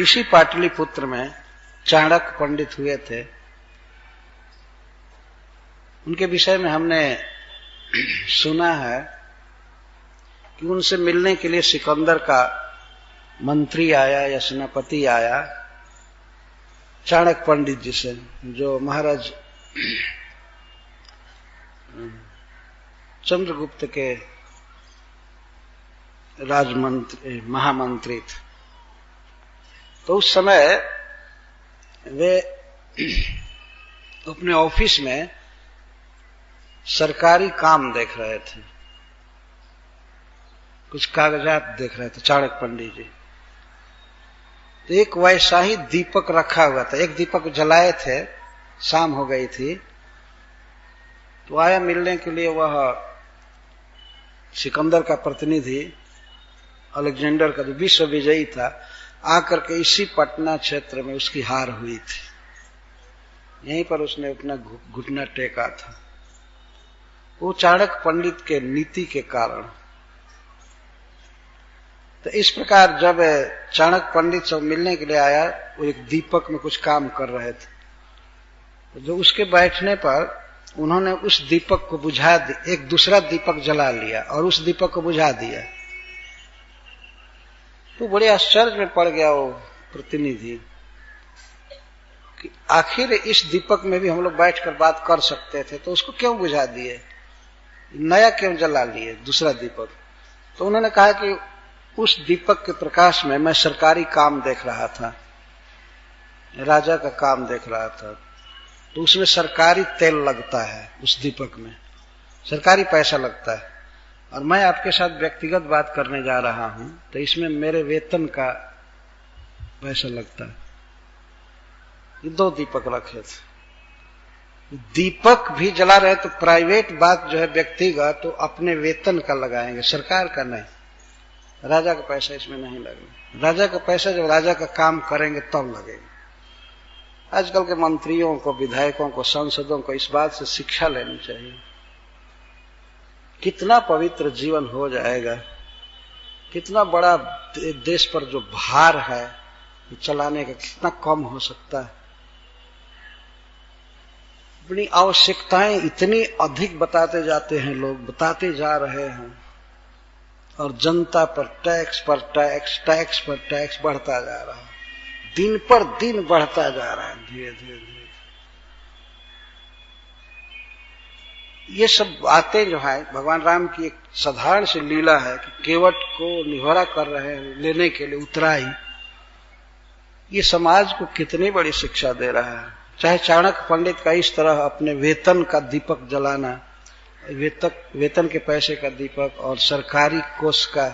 इसी पाटलिपुत्र में चाणक्य पंडित हुए थे। उनके विषय में हमने सुना है कि उनसे मिलने के लिए सिकंदर का मंत्री आया या सेनापति आया चाणक्य पंडित जी से, जो महाराज चंद्रगुप्त के राजमंत्री महामंत्री थे। तो उस समय वे अपने ऑफिस में सरकारी काम देख रहे थे, कुछ कागजात देख रहे थे चाणक्य पंडित जी। तो एक वैसा ही दीपक रखा हुआ था, एक दीपक जलाए थे, शाम हो गई थी। तो आया मिलने के लिए वह सिकंदर का प्रतिनिधि अलेक्जेंडर का, जो विश्व विजयी था, आकर के इसी पटना क्षेत्र में उसकी हार हुई थी। यहीं पर उसने अपना घुटना टेका था, वो चाणक्य पंडित के नीति के कारण। तो इस प्रकार जब चाणक्य पंडित से मिलने के लिए आया, वो एक दीपक में कुछ काम कर रहे थे। तो जो उसके बैठने पर उन्होंने उस दीपक को बुझा दिया, एक दूसरा दीपक जला लिया और उस दीपक को बुझा दिया। तो बड़े आश्चर्य में पड़ गया वो प्रतिनिधि कि आखिर इस दीपक में भी हम लोग बैठकर बात कर सकते थे, तो उसको क्यों बुझा दिए, नया क्यों जला लिए दूसरा दीपक। तो उन्होंने कहा कि उस दीपक के प्रकाश में मैं सरकारी काम देख रहा था, राजा का काम देख रहा था। तो उसमें सरकारी तेल लगता है, उस दीपक में सरकारी पैसा लगता है, और मैं आपके साथ व्यक्तिगत बात करने जा रहा हूं, तो इसमें मेरे वेतन का पैसा लगता है। ये दो दीपक रखे थे। दीपक भी जला रहे तो प्राइवेट बात जो है व्यक्तिगत, तो अपने वेतन का लगाएंगे, सरकार का नहीं। राजा का पैसा इसमें नहीं लगेगा। राजा का पैसा जब राजा का काम करेंगे तब लगेगा। आजकल के मंत्रियों को, विधायकों को, सांसदों को इस बात से शिक्षा लेनी चाहिए। कितना पवित्र जीवन हो जाएगा, कितना बड़ा देश पर जो भार है चलाने का कितना कम हो सकता है। अपनी आवश्यकताएं इतनी अधिक बताते जाते हैं लोग, बताते जा रहे हैं, और जनता पर टैक्स पर टैक्स, टैक्स पर टैक्स बढ़ता जा रहा है, दिन पर दिन बढ़ता जा रहा है, धीरे धीरे धीरे। ये सब बातें जो है भगवान राम की एक साधारण सी लीला है कि केवट को निहोरा कर रहे हैं लेने के लिए उतराई। ये समाज को कितनी बड़ी शिक्षा दे रहा है। चाहे चाणक्य पंडित का इस तरह अपने वेतन का दीपक जलाना, वेतन के पैसे का दीपक और सरकारी कोष का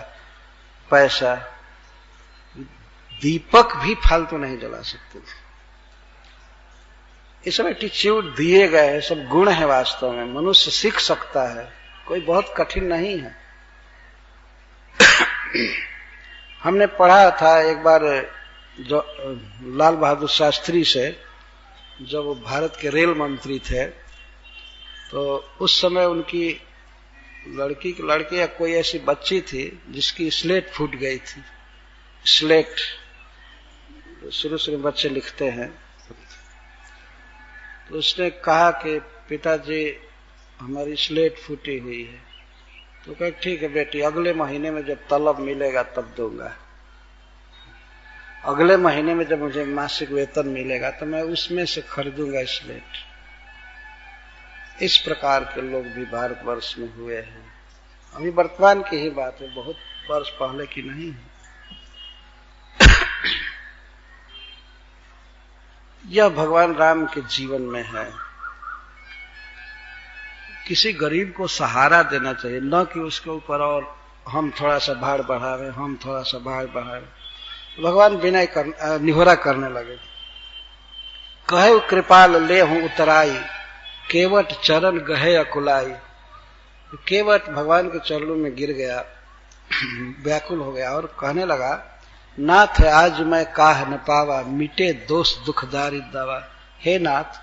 पैसा, दीपक भी फालतू नहीं जला सकते थे। ये सब एटीट्यूड दिए गए हैं, सब गुण है, वास्तव में मनुष्य सीख सकता है, कोई बहुत कठिन नहीं है। हमने पढ़ा था एक बार जो लाल बहादुर शास्त्री से, जब वो भारत के रेल मंत्री थे, तो उस समय उनकी लड़की या कोई ऐसी बच्ची थी जिसकी स्लेट फूट गई थी। स्लेट शुरू शुरू में बच्चे लिखते हैं। तो उसने कहा कि पिताजी हमारी स्लेट फूटी हुई है। तो कहा ठीक है बेटी, अगले महीने में जब तलब मिलेगा तब दूंगा। अगले महीने में जब मुझे मासिक वेतन मिलेगा तो मैं उसमें से खरीदूंगा स्लेट। इस प्रकार के लोग भी भारतवर्ष में हुए हैं। अभी वर्तमान की ही बात है, बहुत वर्ष पहले की नहीं है। यह भगवान राम के जीवन में है। किसी गरीब को सहारा देना चाहिए, न कि उसके ऊपर और हम थोड़ा सा भार बढ़ावे, हम थोड़ा सा भार बढ़ावे। भगवान विनय निहोरा करने लगे। कहे कृपाल ले हूं उतराई, केवट चरण गहे अकुलाई। केवट भगवान के चरणों में गिर गया, व्याकुल हो गया और कहने लगा, नाथ आज मैं काह न पावा, मिटे दोष दुखदारी दवा। हे नाथ,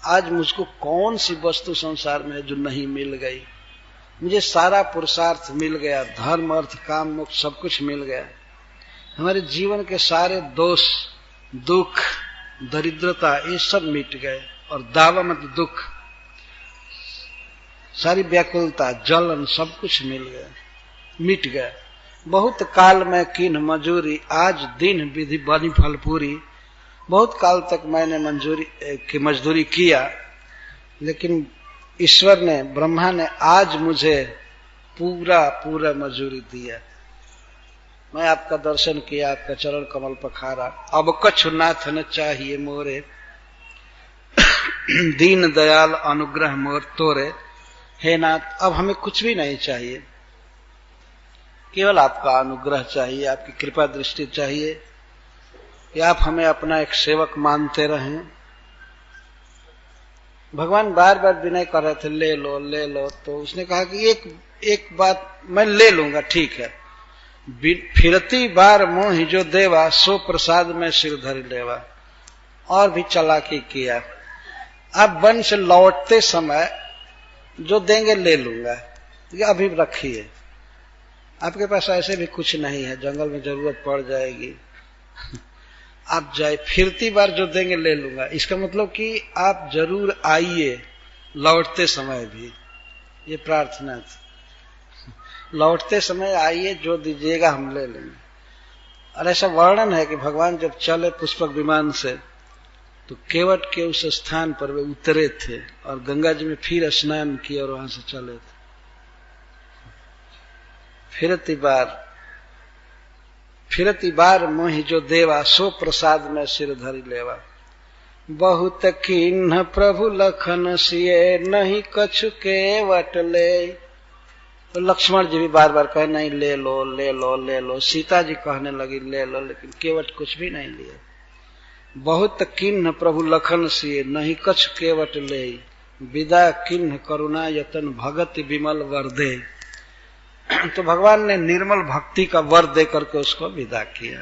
आज मुझको कौन सी वस्तु संसार में है जो नहीं मिल गई। मुझे सारा पुरुषार्थ मिल गया, धर्म अर्थ काम मोक्ष सब कुछ मिल गया, हमारे जीवन के सारे दोष, दुख, दरिद्रता ये सब मिट गए, और दावा मत दुख, सारी व्याकुलता, जलन, सब कुछ मिट गया। बहुत काल में कीन मजूरी, आज दिन विधि बनी फल पूरी। बहुत काल तक मैंने मजदूरी किया, लेकिन ईश्वर ने, ब्रह्मा ने आज मुझे पूरा मजूरी दिया। मैं आपका दर्शन किया, आपका चरण कमल पखारा। अब कछु नाथ न चाहिए मोरे, दीन दयाल अनुग्रह मोर तोरे। हे नाथ, अब हमें कुछ भी नहीं चाहिए, केवल आपका अनुग्रह चाहिए, आपकी कृपा दृष्टि चाहिए कि आप हमें अपना एक सेवक मानते रहें। भगवान बार बार विनय कर रहे थे, ले लो ले लो। तो उसने कहा कि एक बात मैं ले लूंगा, ठीक है। फिरती बार मोहि जो देवा, सो प्रसाद में सिर धरि लेवा। और भी चालाकी किया। अब वन से लौटते समय जो देंगे ले लूंगा, अभी रखिए, आपके पास ऐसे भी कुछ नहीं है, जंगल में जरूरत पड़ जाएगी, आप जाए, फिरती बार जो देंगे ले लूंगा। इसका मतलब कि आप जरूर आइए लौटते समय भी, ये प्रार्थना थी। लौटते समय आइए, जो दीजिएगा हम ले लेंगे। और ऐसा वर्णन है कि भगवान जब चले पुष्पक विमान से, तो केवट के उस स्थान पर वे उतरे थे और गंगा जी में फिर स्नान किए और वहां से चले थे। फिरती बार मोहि जो देवा, सो प्रसाद में सिर धरि लेवा। बहुत कीन्ह प्रभु लखन सिए, नहीं कछु केवट ले। तो लक्ष्मण जी भी बार बार कहे, नहीं ले लो ले लो ले लो। सीता जी कहने लगी ले लो, लेकिन केवट कुछ भी नहीं लिए। बहुत किन्ह प्रभु लखन सिए, नहीं कछ केवट ले। विदा किन्ह करुणा यतन, भगत विमल वर दे। तो भगवान ने निर्मल भक्ति का वर दे करके उसको विदा किया।